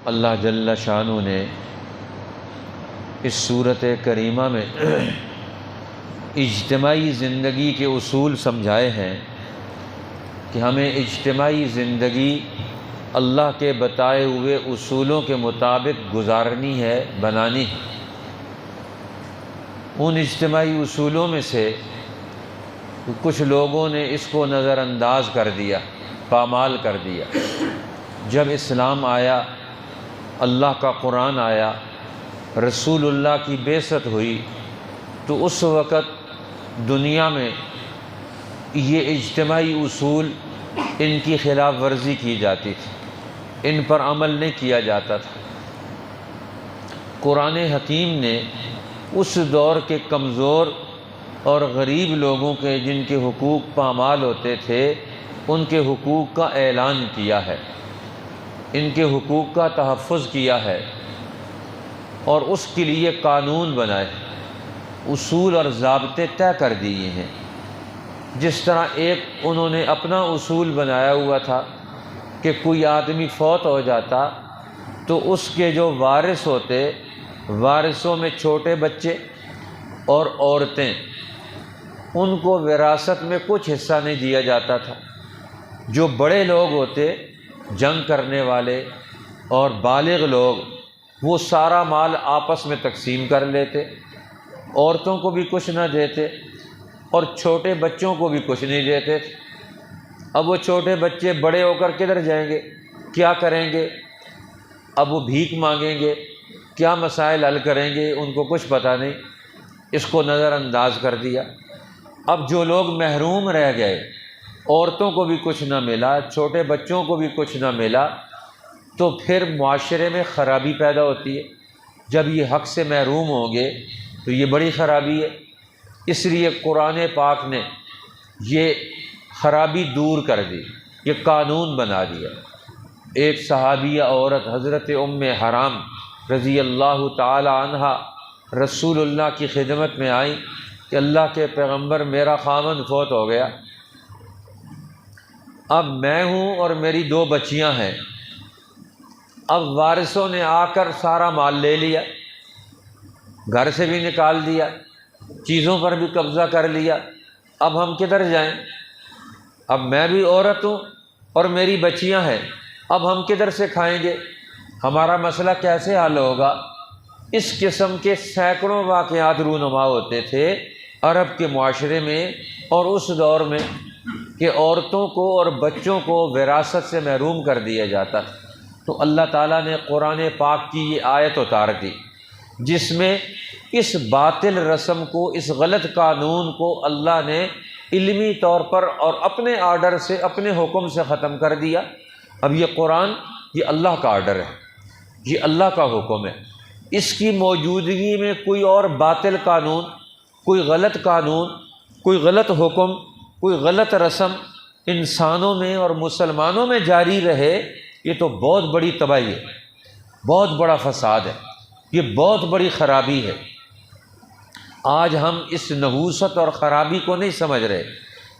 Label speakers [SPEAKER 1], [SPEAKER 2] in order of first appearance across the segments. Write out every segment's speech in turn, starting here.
[SPEAKER 1] اللہ جل شانہ نے اس صورت کریمہ میں اجتماعی زندگی کے اصول سمجھائے ہیں کہ ہمیں اجتماعی زندگی اللہ کے بتائے ہوئے اصولوں کے مطابق گزارنی ہے، بنانی ہے۔ ان اجتماعی اصولوں میں سے کچھ لوگوں نے اس کو نظر انداز کر دیا، پامال کر دیا۔ جب اسلام آیا، اللہ کا قرآن آیا، رسول اللہ کی بعثت ہوئی، تو اس وقت دنیا میں یہ اجتماعی اصول ان کی خلاف ورزی کی جاتی تھی، ان پر عمل نہیں کیا جاتا تھا۔ قرآن حکیم نے اس دور کے کمزور اور غریب لوگوں کے جن کے حقوق پامال ہوتے تھے، ان کے حقوق کا اعلان کیا ہے، ان کے حقوق کا تحفظ کیا ہے، اور اس کے لیے قانون بنائے، اصول اور ضابطے طے کر دیے ہیں۔ جس طرح ایک انہوں نے اپنا اصول بنایا ہوا تھا کہ کوئی آدمی فوت ہو جاتا تو اس کے جو وارث ہوتے، وارثوں میں چھوٹے بچے اور عورتیں، ان کو وراثت میں کچھ حصہ نہیں دیا جاتا تھا۔ جو بڑے لوگ ہوتے، جنگ کرنے والے اور بالغ لوگ، وہ سارا مال آپس میں تقسیم کر لیتے، عورتوں کو بھی کچھ نہ دیتے اور چھوٹے بچوں کو بھی کچھ نہیں دیتے تھے۔ اب وہ چھوٹے بچے بڑے ہو کر کدھر جائیں گے، کیا کریں گے؟ اب وہ بھیک مانگیں گے، کیا مسائل حل کریں گے، ان کو کچھ پتہ نہیں۔ اس کو نظر انداز کر دیا۔ اب جو لوگ محروم رہ گئے، عورتوں کو بھی کچھ نہ ملا، چھوٹے بچوں کو بھی کچھ نہ ملا، تو پھر معاشرے میں خرابی پیدا ہوتی ہے۔ جب یہ حق سے محروم ہوں گے تو یہ بڑی خرابی ہے۔ اس لیے قرآن پاک نے یہ خرابی دور کر دی، یہ قانون بنا دیا۔ ایک صحابیہ عورت حضرت ام حرام رضی اللہ تعالی عنہا رسول اللہ کی خدمت میں آئیں کہ اللہ کے پیغمبر، میرا خاوند فوت ہو گیا، اب میں ہوں اور میری 2 بچیاں ہیں، اب وارثوں نے آ کر سارا مال لے لیا، گھر سے بھی نکال دیا، چیزوں پر بھی قبضہ کر لیا، اب ہم کدھر جائیں؟ اب میں بھی عورت ہوں اور میری بچیاں ہیں، اب ہم کدھر سے کھائیں گے؟ ہمارا مسئلہ کیسے حل ہوگا؟ اس قسم کے سینکڑوں واقعات رونما ہوتے تھے عرب کے معاشرے میں اور اس دور میں کہ عورتوں کو اور بچوں کو وراثت سے محروم کر دیا جاتا تھا۔ تو اللہ تعالیٰ نے قرآن پاک کی یہ آیت اتار دی، جس میں اس باطل رسم کو، اس غلط قانون کو اللہ نے علمی طور پر اور اپنے آرڈر سے، اپنے حکم سے ختم کر دیا۔ اب یہ قرآن، یہ اللہ کا آرڈر ہے، یہ اللہ کا حکم ہے۔ اس کی موجودگی میں کوئی اور باطل قانون، کوئی غلط قانون، کوئی غلط حکم، کوئی غلط رسم انسانوں میں اور مسلمانوں میں جاری رہے، یہ تو بہت بڑی تباہی ہے، بہت بڑا فساد ہے، یہ بہت بڑی خرابی ہے۔ آج ہم اس نحوست اور خرابی کو نہیں سمجھ رہے۔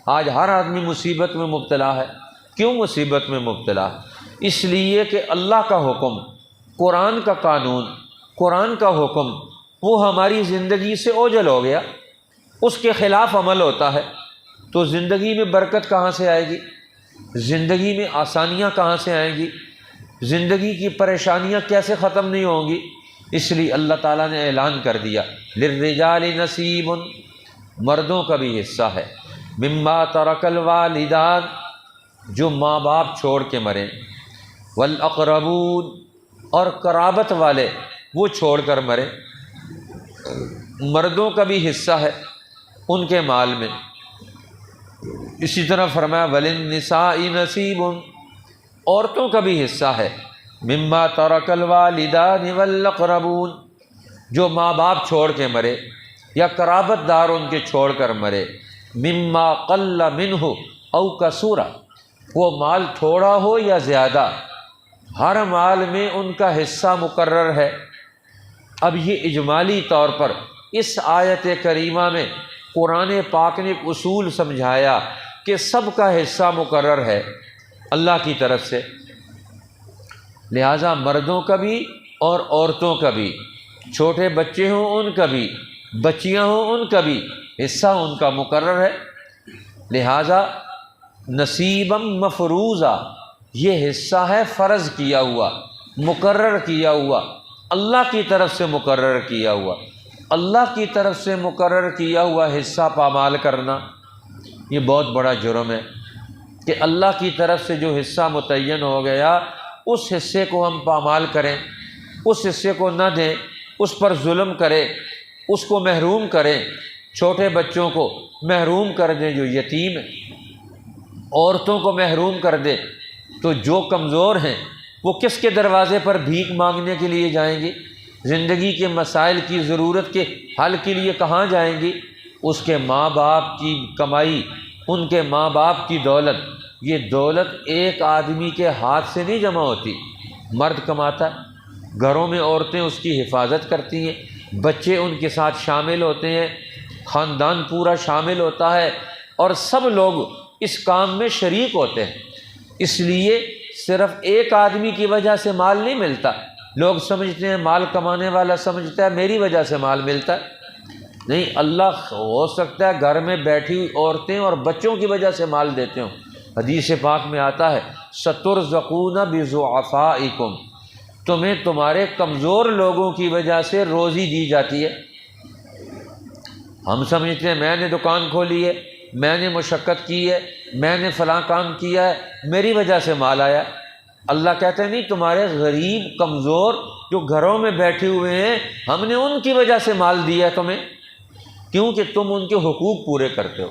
[SPEAKER 1] آج ہر آدمی مصیبت میں مبتلا ہے۔ کیوں مصیبت میں مبتلا ہے؟ اس لیے کہ اللہ کا حکم، قرآن کا قانون، قرآن کا حکم، وہ ہماری زندگی سے اوجھل ہو گیا، اس کے خلاف عمل ہوتا ہے، تو زندگی میں برکت کہاں سے آئے گی؟ زندگی میں آسانیاں کہاں سے آئیں گی؟ زندگی کی پریشانیاں کیسے ختم نہیں ہوں گی؟ اس لیے اللہ تعالیٰ نے اعلان کر دیا، للرجال نصیب، مردوں کا بھی حصہ ہے، مما ترک الوالدان، جو ماں باپ چھوڑ کے مریں، والاقربون، اور قرابت والے وہ چھوڑ کر مریں، مردوں کا بھی حصہ ہے ان کے مال میں۔ اسی طرح فرمایا وللنساء نصیب، عورتوں کا بھی حصہ ہے، مما ترک الوالدان والاقربون، جو ماں باپ چھوڑ کے مرے یا قرابت دار ان کے چھوڑ کر مرے، مما قل منہ او کثر، وہ مال تھوڑا ہو یا زیادہ، ہر مال میں ان کا حصہ مقرر ہے۔ اب یہ اجمالی طور پر اس آیت کریمہ میں قرآن پاک نے ایک اصول سمجھایا کہ سب کا حصہ مقرر ہے اللہ کی طرف سے۔ لہٰذا مردوں کا بھی اور عورتوں کا بھی، چھوٹے بچے ہوں ان کا بھی، بچیاں ہوں ان کا بھی حصہ ان کا مقرر ہے۔ لہٰذا نصیباً مفروضہ، یہ حصہ ہے فرض کیا ہوا، مقرر کیا ہوا، اللہ کی طرف سے مقرر کیا ہوا۔ اللہ کی طرف سے مقرر کیا ہوا حصہ پامال کرنا یہ بہت بڑا جرم ہے کہ اللہ کی طرف سے جو حصہ متعین ہو گیا اس حصے کو ہم پامال کریں، اس حصے کو نہ دیں، اس پر ظلم کریں، اس کو محروم کریں، چھوٹے بچوں کو محروم کر دیں جو یتیم ہیں، عورتوں کو محروم کر دیں، تو جو کمزور ہیں وہ کس کے دروازے پر بھیک مانگنے کے لیے جائیں گی؟ زندگی کے مسائل کی ضرورت کے حل کے لیے کہاں جائیں گی؟ اس کے ماں باپ کی کمائی، ان کے ماں باپ کی دولت، یہ دولت ایک آدمی کے ہاتھ سے نہیں جمع ہوتی، مرد کماتا ہے، گھروں میں عورتیں اس کی حفاظت کرتی ہیں، بچے ان کے ساتھ شامل ہوتے ہیں، خاندان پورا شامل ہوتا ہے اور سب لوگ اس کام میں شریک ہوتے ہیں۔ اس لیے صرف ایک آدمی کی وجہ سے مال نہیں ملتا۔ لوگ سمجھتے ہیں مال کمانے والا سمجھتا ہے میری وجہ سے مال ملتا ہے، نہیں، اللہ ہو سکتا ہے گھر میں بیٹھی ہوئی عورتیں اور بچوں کی وجہ سے مال دیتے ہوں۔ حدیث پاک میں آتا ہے سترزقون بضعفائکم، تمہیں تمہارے کمزور لوگوں کی وجہ سے روزی دی جاتی ہے۔ ہم سمجھتے ہیں میں نے دکان کھولی ہے، میں نے مشقت کی ہے، میں نے فلاں کام کیا ہے، میری وجہ سے مال آیا۔ اللہ کہتے ہیں نہیں، تمہارے غریب کمزور جو گھروں میں بیٹھے ہوئے ہیں ہم نے ان کی وجہ سے مال دیا ہے تمہیں، کیونکہ تم ان کے حقوق پورے کرتے ہو،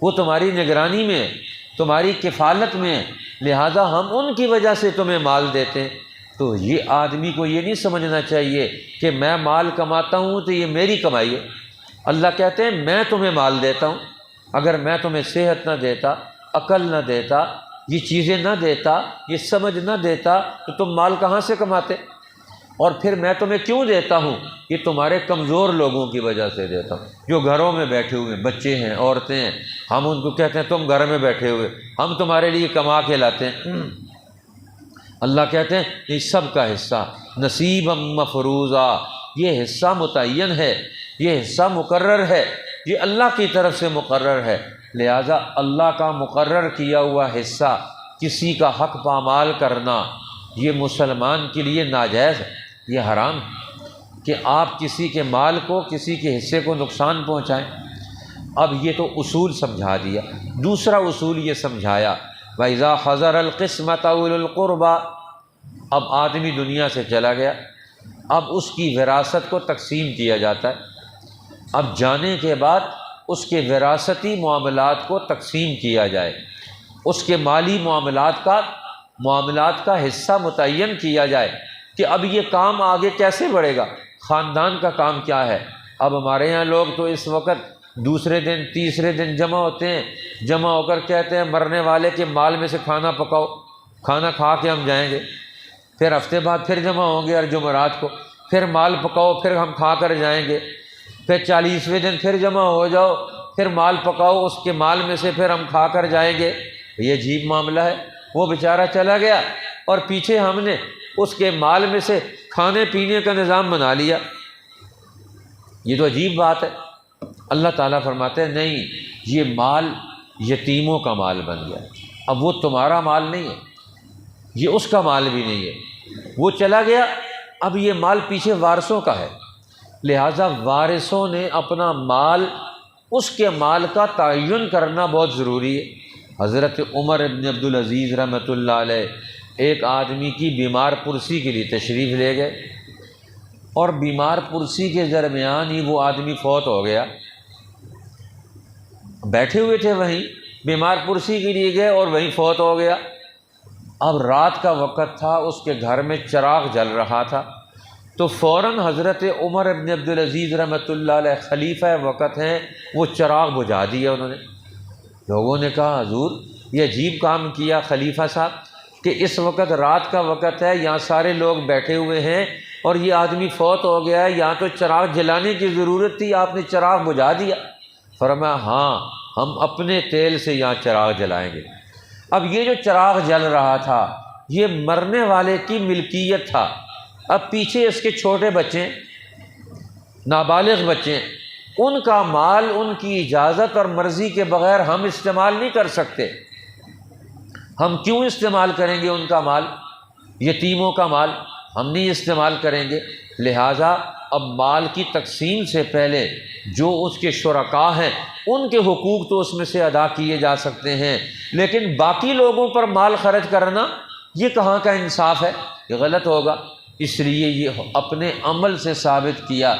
[SPEAKER 1] وہ تمہاری نگرانی میں ہے، تمہاری کفالت میں ہے، لہٰذا ہم ان کی وجہ سے تمہیں مال دیتے ہیں۔ تو یہ آدمی کو یہ نہیں سمجھنا چاہیے کہ میں مال کماتا ہوں تو یہ میری کمائی ہے۔ اللہ کہتے ہیں میں تمہیں مال دیتا ہوں، اگر میں تمہیں صحت نہ دیتا، عقل نہ دیتا، یہ چیزیں نہ دیتا، یہ سمجھ نہ دیتا تو تم مال کہاں سے کماتے؟ اور پھر میں تمہیں کیوں دیتا ہوں؟ یہ تمہارے کمزور لوگوں کی وجہ سے دیتا ہوں، جو گھروں میں بیٹھے ہوئے بچے ہیں، عورتیں ہیں، ہم ان کو کہتے ہیں تم گھر میں بیٹھے ہوئے، ہم تمہارے لیے کما کے لاتے ہیں۔ اللہ کہتے ہیں یہ سب کا حصہ نصیبا مفروضہ، یہ حصہ متعین ہے، یہ حصہ مقرر ہے، یہ اللہ کی طرف سے مقرر ہے۔ لہٰذا اللہ کا مقرر کیا ہوا حصہ کسی کا حق پامال کرنا یہ مسلمان کے لیے ناجائز ہے، یہ حرام ہے کہ آپ کسی کے مال کو، کسی کے حصے کو نقصان پہنچائیں۔ اب یہ تو اصول سمجھا دیا، دوسرا اصول یہ سمجھایا وَإِذَا حَضَرَ الْقِسْمَةَ أُولُو الْقُرْبَى، اب آدمی دنیا سے چلا گیا، اب اس کی وراثت کو تقسیم کیا جاتا ہے۔ اب جانے کے بعد اس کے وراثتی معاملات کو تقسیم کیا جائے، اس کے مالی معاملات کا حصہ متعین کیا جائے کہ اب یہ کام آگے کیسے بڑھے گا، خاندان کا کام کیا ہے۔ اب ہمارے یہاں لوگ تو اس وقت دوسرے دن تیسرے دن جمع ہوتے ہیں، جمع ہو کر کہتے ہیں مرنے والے کے مال میں سے کھانا پکاؤ، کھانا کھا کے ہم جائیں گے، پھر ہفتے بعد پھر جمع ہوں گے اور جمعرات کو پھر مال پکاؤ، پھر ہم کھا کر جائیں گے، پھر 40ویں دن پھر جمع ہو جاؤ، پھر مال پکاؤ، اس کے مال میں سے پھر ہم کھا کر جائیں گے۔ یہ عجیب معاملہ ہے، وہ بیچارہ چلا گیا اور پیچھے ہم نے اس کے مال میں سے کھانے پینے کا نظام بنا لیا، یہ تو عجیب بات ہے۔ اللہ تعالیٰ فرماتے ہیں نہیں، یہ مال یتیموں کا مال بن گیا، اب وہ تمہارا مال نہیں ہے، یہ اس کا مال بھی نہیں ہے، وہ چلا گیا، اب یہ مال پیچھے وارثوں کا ہے، لہٰذا وارثوں نے اپنا مال، اس کے مال کا تعین کرنا بہت ضروری ہے۔ حضرت عمر ابن عبدالعزیز رحمۃ اللہ علیہ ایک آدمی کی بیمار پرسی کے لیے تشریف لے گئے اور بیمار پرسی کے درمیان ہی وہ آدمی فوت ہو گیا۔ بیٹھے ہوئے تھے وہیں، بیمار پرسی کے لیے گئے اور وہیں فوت ہو گیا۔ اب رات کا وقت تھا، اس کے گھر میں چراغ جل رہا تھا، تو فوراً حضرت عمر ابن عبدالعزیز رحمۃ اللہ علیہ خلیفہ وقت ہیں، وہ چراغ بجھا دیا انہوں نے۔ لوگوں نے کہا حضور یہ عجیب کام کیا خلیفہ صاحب کہ اس وقت رات کا وقت ہے، یہاں سارے لوگ بیٹھے ہوئے ہیں اور یہ آدمی فوت ہو گیا ہے، یہاں تو چراغ جلانے کی ضرورت تھی، آپ نے چراغ بجھا دیا۔ فرمایا ہاں، ہم اپنے تیل سے یہاں چراغ جلائیں گے۔ اب یہ جو چراغ جل رہا تھا یہ مرنے والے کی ملکیت تھا، اب پیچھے اس کے چھوٹے بچے نابالغ بچے، ان کا مال ان کی اجازت اور مرضی کے بغیر ہم استعمال نہیں کر سکتے۔ ہم کیوں استعمال کریں گے ان کا مال؟ یتیموں کا مال ہم نہیں استعمال کریں گے۔ لہٰذا اب مال کی تقسیم سے پہلے جو اس کے شرکاء ہیں ان کے حقوق تو اس میں سے ادا کیے جا سکتے ہیں، لیکن باقی لوگوں پر مال خرچ کرنا یہ کہاں کا انصاف ہے؟ یہ غلط ہوگا۔ اس لیے یہ اپنے عمل سے ثابت کیا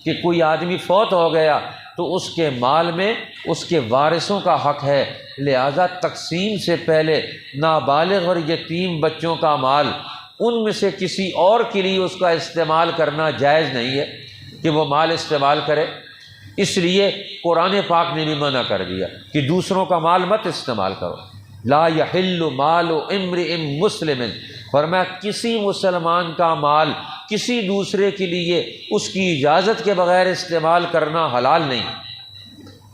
[SPEAKER 1] کہ کوئی آدمی فوت ہو گیا تو اس کے مال میں اس کے وارثوں کا حق ہے، لہذا تقسیم سے پہلے نابالغ اور یتیم بچوں کا مال ان میں سے کسی اور کے لیے اس کا استعمال کرنا جائز نہیں ہے کہ وہ مال استعمال کرے۔ اس لیے قرآن پاک نے بھی منع کر دیا کہ دوسروں کا مال مت استعمال کرو۔ لا یحل مال امرئ مسلم، فرمایا کسی مسلمان کا مال کسی دوسرے کے لیے اس کی اجازت کے بغیر استعمال کرنا حلال نہیں۔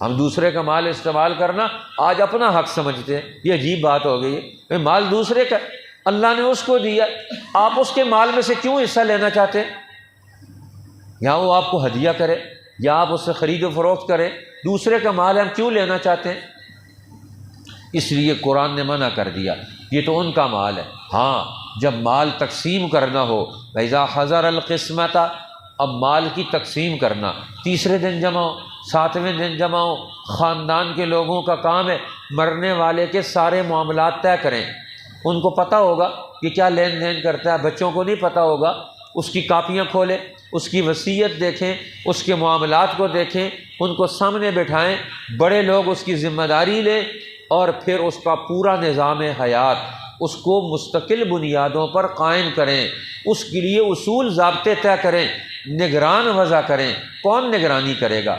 [SPEAKER 1] ہم دوسرے کا مال استعمال کرنا آج اپنا حق سمجھتے ہیں، یہ عجیب بات ہو گئی ہے۔ مال دوسرے کا، اللہ نے اس کو دیا، آپ اس کے مال میں سے کیوں حصہ لینا چاہتے ہیں؟ یا وہ آپ کو ہدیہ کرے یا آپ اس سے خرید و فروخت کریں، دوسرے کا مال ہم کیوں لینا چاہتے ہیں؟ اس لیے قرآن نے منع کر دیا، یہ تو ان کا مال ہے۔ ہاں جب مال تقسیم کرنا ہو، فَإِذَا حَضَرَ الْقِسْمَةَ، اب مال کی تقسیم کرنا، تیسرے دن جمع ہو، ساتویں دن جمع ہو، خاندان کے لوگوں کا کام ہے مرنے والے کے سارے معاملات طے کریں، ان کو پتہ ہوگا کہ کیا لین دین کرتا ہے، بچوں کو نہیں پتہ ہوگا، اس کی کاپیاں کھولیں، اس کی وصیت دیکھیں، اس کے معاملات کو دیکھیں، ان کو سامنے بٹھائیں، بڑے لوگ اس کی ذمہ داری لیں، اور پھر اس کا پورا نظام حیات اس کو مستقل بنیادوں پر قائم کریں، اس کے لیے اصول ضابطے طے کریں، نگران وضع کریں۔ کون نگرانی کرے گا؟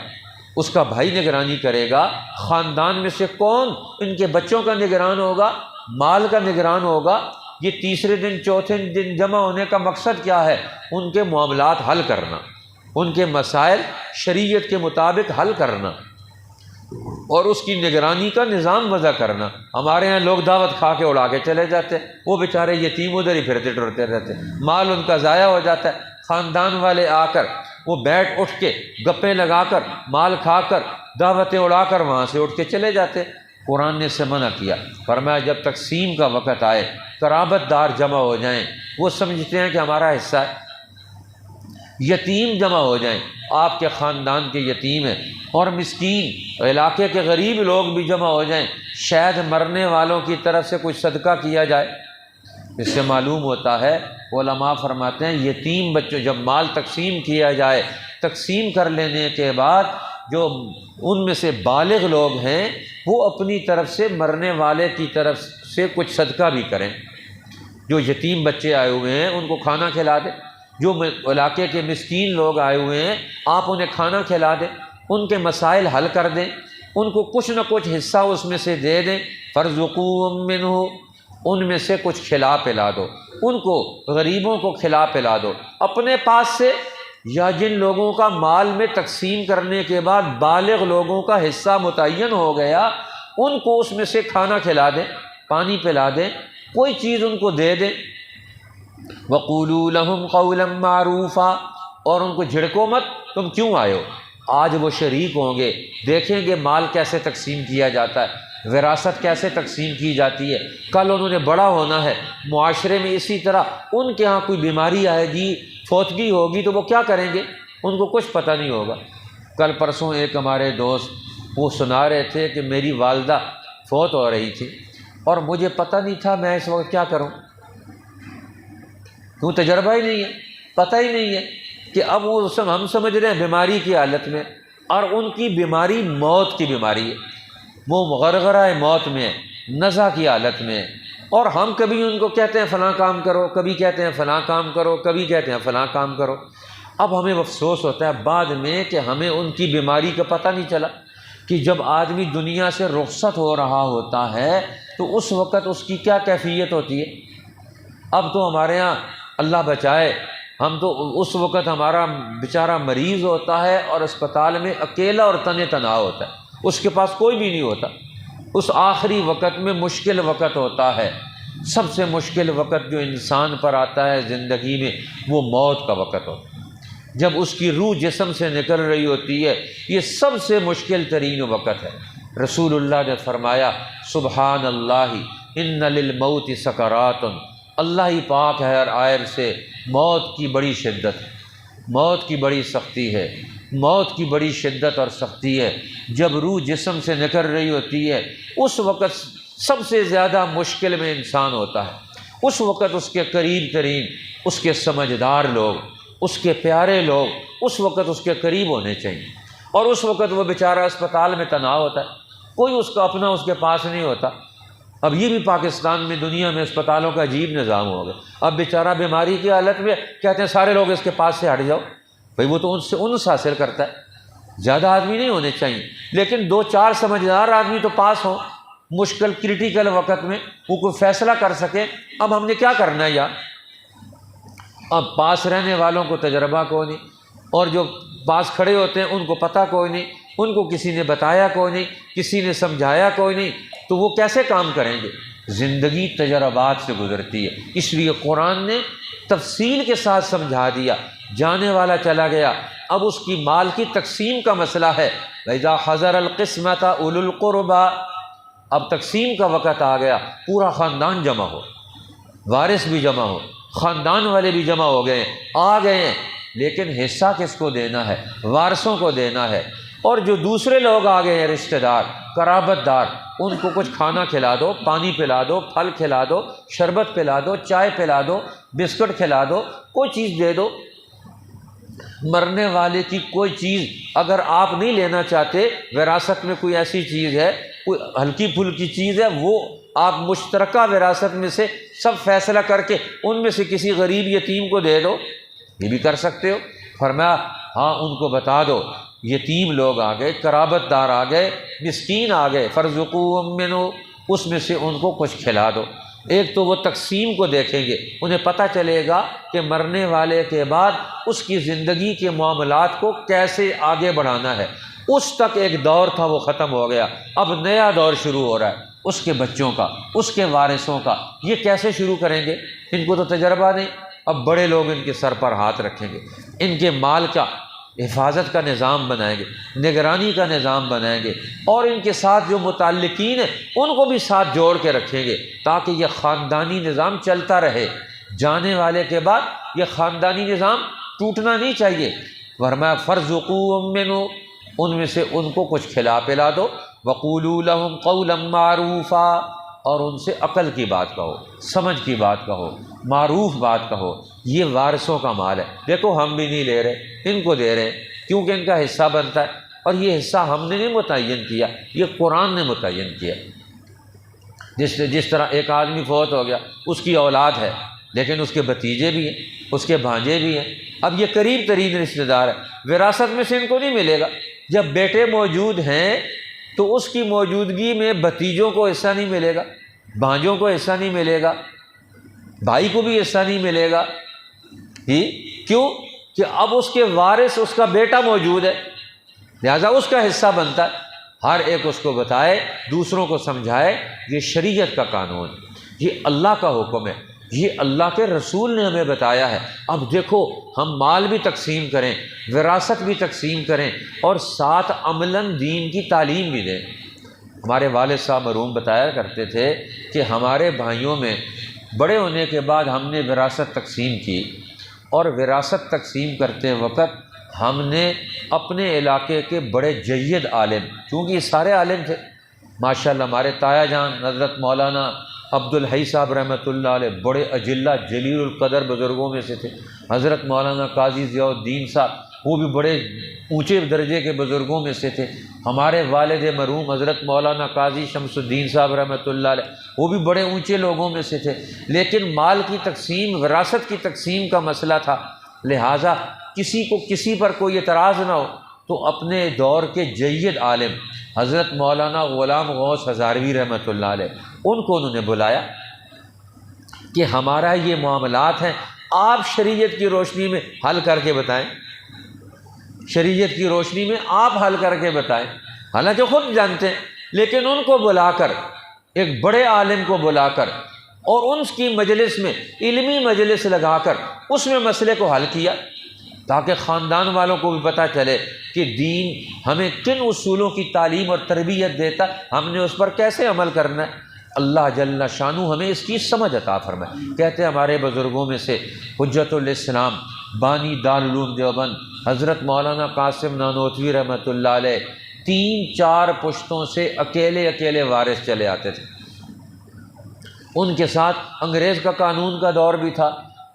[SPEAKER 1] اس کا بھائی نگرانی کرے گا۔ خاندان میں سے کون ان کے بچوں کا نگران ہوگا، مال کا نگران ہوگا؟ یہ تیسرے دن چوتھے دن جمع ہونے کا مقصد کیا ہے؟ ان کے معاملات حل کرنا، ان کے مسائل شریعت کے مطابق حل کرنا اور اس کی نگرانی کا نظام وضع کرنا۔ ہمارے یہاں لوگ دعوت کھا کے اڑا کے چلے جاتے ہیں، وہ بیچارے یتیم ادھر ہی پھرتے ٹرتے رہتے ہیں، مال ان کا ضائع ہو جاتا ہے۔ خاندان والے آ کر وہ بیٹھ اٹھ کے گپیں لگا کر مال کھا کر دعوتیں اڑا کر وہاں سے اٹھ کے چلے جاتے۔ قرآن نے اسے منع کیا، فرمایا جب تقسیم کا وقت آئے قرابت دار جمع ہو جائیں، وہ سمجھتے ہیں کہ ہمارا حصہ ہے، یتیم جمع ہو جائیں، آپ کے خاندان کے یتیم ہیں، اور مسکین علاقے کے غریب لوگ بھی جمع ہو جائیں، شاید مرنے والوں کی طرف سے کچھ صدقہ کیا جائے۔ اس سے معلوم ہوتا ہے، علماء فرماتے ہیں یتیم بچوں جب مال تقسیم کیا جائے، تقسیم کر لینے کے بعد جو ان میں سے بالغ لوگ ہیں وہ اپنی طرف سے مرنے والے کی طرف سے کچھ صدقہ بھی کریں۔ جو یتیم بچے آئے ہوئے ہیں ان کو کھانا کھلا دیں، جو علاقے کے مسکین لوگ آئے ہوئے ہیں آپ انہیں کھانا کھلا دیں، ان کے مسائل حل کر دیں، ان کو کچھ نہ کچھ حصہ اس میں سے دے دیں۔ فَارْزُقُوهُم مِّنْهُ، ان میں سے کچھ کھلا پلا دو، ان کو غریبوں کو کھلا پلا دو اپنے پاس سے، یا جن لوگوں کا مال میں تقسیم کرنے کے بعد بالغ لوگوں کا حصہ متعین ہو گیا ان کو اس میں سے کھانا کھلا دیں، پانی پلا دیں، کوئی چیز ان کو دے دیں۔ وَقُولُوا لَهُمْ قَوْلًا مَّعْرُوفًا، اور ان کو جھڑکو مت، تم کیوں آئے ہو؟ آج وہ شریک ہوں گے، دیکھیں گے مال کیسے تقسیم کیا جاتا ہے، وراثت کیسے تقسیم کی جاتی ہے، کل انہوں نے بڑا ہونا ہے معاشرے میں۔ اسی طرح ان کے ہاں کوئی بیماری آئے گی، فوتگی ہوگی تو وہ کیا کریں گے؟ ان کو کچھ پتہ نہیں ہوگا۔ کل پرسوں ایک ہمارے دوست وہ سنا رہے تھے کہ میری والدہ فوت ہو رہی تھی اور مجھے پتہ نہیں تھا میں اس وقت کیا کروں، کیوں تجربہ ہی نہیں ہے، پتہ ہی نہیں ہے کہ اب وہ ہم سمجھ رہے ہیں بیماری کی حالت میں، اور ان کی بیماری موت کی بیماری ہے، وہ غرغرہ موت میں نزع کی حالت میں، اور ہم کبھی ان کو کہتے ہیں فلاں کام کرو، کبھی کہتے ہیں فلاں کام کرو، کبھی کہتے ہیں فلاں کام کرو۔ اب ہمیں افسوس ہوتا ہے بعد میں کہ ہمیں ان کی بیماری کا پتہ نہیں چلا کہ جب آدمی دنیا سے رخصت ہو رہا ہوتا ہے تو اس وقت اس کی کیا کیفیت ہوتی ہے۔ اب تو ہمارے یہاں اللہ بچائے، ہم تو اس وقت ہمارا بیچارہ مریض ہوتا ہے اور اسپتال میں اکیلا اور تنے تنہا ہوتا ہے، اس کے پاس کوئی بھی نہیں ہوتا، اس آخری وقت میں مشکل وقت ہوتا ہے، سب سے مشکل وقت جو انسان پر آتا ہے زندگی میں وہ موت کا وقت ہوتا ہے، جب اس کی روح جسم سے نکل رہی ہوتی ہے، یہ سب سے مشکل ترین وقت ہے۔ رسول اللہ نے فرمایا سبحان اللہ ان للموت سکرات، اللہ ہی پاک ہے ہر عیب سے، موت کی بڑی شدت ہے، موت کی بڑی سختی ہے، موت کی بڑی شدت اور سختی ہے۔ جب روح جسم سے نکل رہی ہوتی ہے اس وقت سب سے زیادہ مشکل میں انسان ہوتا ہے۔ اس وقت اس کے قریب ترین، اس کے سمجھدار لوگ، اس کے پیارے لوگ اس وقت اس کے قریب ہونے چاہیے، اور اس وقت وہ بیچارہ اسپتال میں تنہا ہوتا ہے، کوئی اس کا اپنا اس کے پاس نہیں ہوتا۔ اب یہ بھی پاکستان میں، دنیا میں اسپتالوں کا عجیب نظام ہو گیا۔ اب بیچارہ بیماری کی حالت میں کہتے ہیں سارے لوگ اس کے پاس سے ہٹ جاؤ، بھئی وہ تو ان سے انس حاصل کرتا ہے، زیادہ آدمی نہیں ہونے چاہیے، لیکن 2-4 سمجھدار آدمی تو پاس ہوں، مشکل کریٹیکل وقت میں وہ کوئی فیصلہ کر سکے۔ اب ہم نے کیا کرنا ہے یار؟ اب پاس رہنے والوں کو تجربہ کوئی نہیں، اور جو پاس کھڑے ہوتے ہیں ان کو پتہ کوئی نہیں، ان کو کسی نے بتایا کوئی نہیں، کسی نے سمجھایا کوئی نہیں، تو وہ کیسے کام کریں گے؟ زندگی تجربات سے گزرتی ہے، اس لیے قرآن نے تفصیل کے ساتھ سمجھا دیا۔ جانے والا چلا گیا، اب اس کی مال کی تقسیم کا مسئلہ ہے، وَإِذَا حَضَرَ الْقِسْمَةَ أُولُو الْقُرْبَى، اب تقسیم کا وقت آ گیا، پورا خاندان جمع ہو، وارث بھی جمع ہو، خاندان والے بھی جمع ہو گئے، آ گئے ہیں، لیکن حصہ کس کو دینا ہے؟ وارثوں کو دینا ہے۔ اور جو دوسرے لوگ آ گئے ہیں، رشتہ دار، قرابت دار، ان کو کچھ کھانا کھلا دو، پانی پلا دو، پھل کھلا دو، شربت پلا دو، چائے پلا دو، بسکٹ کھلا دو، کوئی چیز دے دو۔ مرنے والے کی کوئی چیز اگر آپ نہیں لینا چاہتے، وراثت میں کوئی ایسی چیز ہے، کوئی ہلکی پھلکی چیز ہے، وہ آپ مشترکہ وراثت میں سے سب فیصلہ کر کے ان میں سے کسی غریب یتیم کو دے دو، یہ بھی کر سکتے ہو۔ فرمایا ہاں ان کو بتا دو، یتیم لوگ آ گئے، قرابت دار آ گئے، مسکین آ گئے، فارزقوہم منہ، اس میں سے ان کو کچھ کھلا دو۔ ایک تو وہ تقسیم کو دیکھیں گے، انہیں پتہ چلے گا کہ مرنے والے کے بعد اس کی زندگی کے معاملات کو کیسے آگے بڑھانا ہے۔ اس تک ایک دور تھا وہ ختم ہو گیا، اب نیا دور شروع ہو رہا ہے، اس کے بچوں کا، اس کے وارثوں کا۔ یہ کیسے شروع کریں گے؟ ان کو تو تجربہ نہیں۔ اب بڑے لوگ ان کے سر پر ہاتھ رکھیں گے، ان کے مال کا حفاظت کا نظام بنائیں گے، نگرانی کا نظام بنائیں گے، اور ان کے ساتھ جو متعلقین ہیں ان کو بھی ساتھ جوڑ کے رکھیں گے، تاکہ یہ خاندانی نظام چلتا رہے۔ جانے والے کے بعد یہ خاندانی نظام ٹوٹنا نہیں چاہیے۔ فرمایا فارزقوہم منہ، ان میں سے ان کو کچھ کھلا پلا دو، وقولوا لہم قولا معروفا، اور ان سے عقل کی بات کہو، سمجھ کی بات کہو، معروف بات کہو۔ یہ وارثوں کا مال ہے، دیکھو ہم بھی نہیں لے رہے، ان کو دے رہے ہیں، کیونکہ ان کا حصہ بنتا ہے، اور یہ حصہ ہم نے نہیں متعین کیا، یہ قرآن نے متعین کیا۔ جس طرح ایک آدمی فوت ہو گیا، اس کی اولاد ہے، لیکن اس کے بھتیجے بھی ہیں، اس کے بھانجے بھی ہیں، اب یہ قریب ترین رشتہ دار ہے، وراثت میں سے ان کو نہیں ملے گا۔ جب بیٹے موجود ہیں تو اس کی موجودگی میں بھتیجوں کو حصہ نہیں ملے گا، بھانجوں کو حصہ نہیں ملے گا، بھائی کو بھی حصہ نہیں ملے گا۔ کیوں؟ کہ اب اس کے وارث اس کا بیٹا موجود ہے، لہذا اس کا حصہ بنتا ہے۔ ہر ایک اس کو بتائے، دوسروں کو سمجھائے، یہ شریعت کا قانون، یہ اللہ کا حکم ہے، یہ اللہ کے رسول نے ہمیں بتایا ہے۔ اب دیکھو ہم مال بھی تقسیم کریں، وراثت بھی تقسیم کریں، اور ساتھ عملاً دین کی تعلیم بھی دیں۔ ہمارے والد صاحب مرحوم بتایا کرتے تھے کہ ہمارے بھائیوں میں بڑے ہونے کے بعد ہم نے وراثت تقسیم کی، اور وراثت تقسیم کرتے وقت ہم نے اپنے علاقے کے بڑے جید عالم، چونکہ یہ سارے عالم تھے ماشاءاللہ، ہمارے تایا جان حضرت مولانا عبدالحی صاحب رحمۃ اللہ علیہ بڑے اجلہ جلیل القدر بزرگوں میں سے تھے، حضرت مولانا قاضی ضیاء الدین صاحب وہ بھی بڑے اونچے درجے کے بزرگوں میں سے تھے، ہمارے والد مرحوم حضرت مولانا قاضی شمس الدین صاحب رحمۃ اللہ علیہ وہ بھی بڑے اونچے لوگوں میں سے تھے، لیکن مال کی تقسیم، وراثت کی تقسیم کا مسئلہ تھا، لہٰذا کسی کو کسی پر کوئی اعتراض نہ ہو تو اپنے دور کے جید عالم حضرت مولانا غلام غوث ہزاروی رحمۃ اللہ علیہ ان کو انہوں نے بلایا کہ ہمارا یہ معاملات ہیں، آپ شریعت کی روشنی میں حل کر کے بتائیں، شریعت کی روشنی میں آپ حل کر کے بتائیں۔ حالانکہ خود جانتے ہیں، لیکن ان کو بلا کر، ایک بڑے عالم کو بلا کر اور ان کی مجلس میں علمی مجلس لگا کر اس میں مسئلے کو حل کیا، تاکہ خاندان والوں کو بھی پتہ چلے کہ دین ہمیں کن اصولوں کی تعلیم اور تربیت دیتا، ہم نے اس پر کیسے عمل کرنا ہے۔ اللہ جل شانہ ہمیں اس کی سمجھ عطا فرمائے۔ کہتے ہیں ہمارے بزرگوں میں سے حجت الاسلام بانی دارالعلوم دیوبند حضرت مولانا قاسم نانوتوی رحمۃ اللہ علیہ 3-4 پشتوں سے اکیلے وارث چلے آتے تھے۔ ان کے ساتھ انگریز کا قانون کا دور بھی تھا،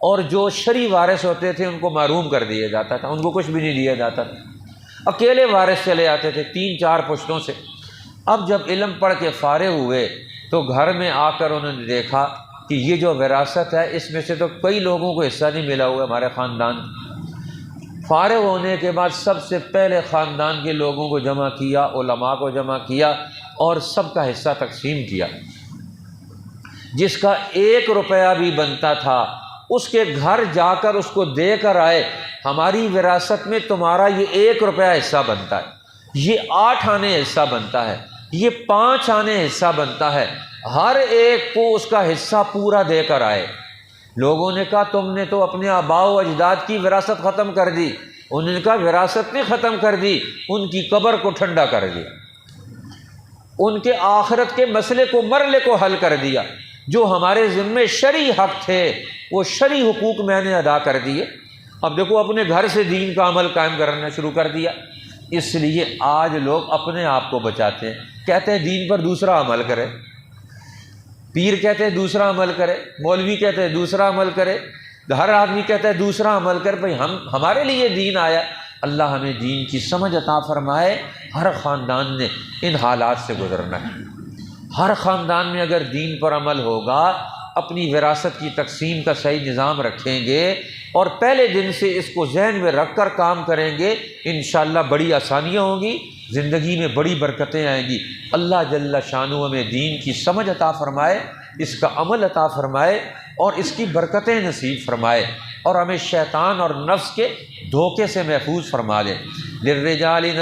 [SPEAKER 1] اور جو شرعی وارث ہوتے تھے ان کو محروم کر دیا جاتا تھا، ان کو کچھ بھی نہیں دیا جاتا تھا۔ اکیلے وارث چلے آتے تھے 3-4 پشتوں سے۔ اب جب علم پڑھ کے فارغ ہوئے تو گھر میں آ کر انہوں نے دیکھا کہ یہ جو وراثت ہے اس میں سے تو کئی لوگوں کو حصہ نہیں ملا ہوا ہمارے خاندان۔ فارغ ہونے کے بعد سب سے پہلے خاندان کے لوگوں کو جمع کیا، علماء کو جمع کیا، اور سب کا حصہ تقسیم کیا۔ جس کا 1 روپیہ بھی بنتا تھا اس کے گھر جا کر اس کو دے کر آئے، ہماری وراثت میں تمہارا یہ 1 روپیہ حصہ بنتا ہے، یہ 8 آنے حصہ بنتا ہے، یہ 5 آنے حصہ بنتا ہے، ہر ایک کو اس کا حصہ پورا دے کر آئے۔ لوگوں نے کہا تم نے تو اپنے آباء و اجداد کی وراثت ختم کر دی۔ انہوں نے کہا وراثت نے ختم کر دی، ان کی قبر کو ٹھنڈا کر دیا، ان کے آخرت کے مسئلے کو مرلے کو حل کر دیا۔ جو ہمارے ذمے شرعی حق تھے وہ شرعی حقوق میں نے ادا کر دیے۔ اب دیکھو اپنے گھر سے دین کا عمل قائم کرنا شروع کر دیا۔ اس لیے آج لوگ اپنے آپ کو بچاتے ہیں، کہتے ہیں دین پر دوسرا عمل کرے، پیر کہتے ہیں دوسرا عمل کرے، مولوی کہتے ہیں دوسرا عمل کرے، ہر آدمی کہتا ہے دوسرا عمل کر۔ بھئی ہمارے لیے دین آیا۔ اللہ ہمیں دین کی سمجھ عطا فرمائے۔ ہر خاندان نے ان حالات سے گزرنا ہے۔ ہر خاندان میں اگر دین پر عمل ہوگا، اپنی وراثت کی تقسیم کا صحیح نظام رکھیں گے اور پہلے دن سے اس کو ذہن میں رکھ کر کام کریں گے، انشاءاللہ بڑی آسانیاں ہوں گی، زندگی میں بڑی برکتیں آئیں گی۔ اللہ جل شانہ ہمیں دین کی سمجھ عطا فرمائے، اس کا عمل عطا فرمائے اور اس کی برکتیں نصیب فرمائے، اور ہمیں شیطان اور نفس کے دھوکے سے محفوظ فرما دے۔ للرجال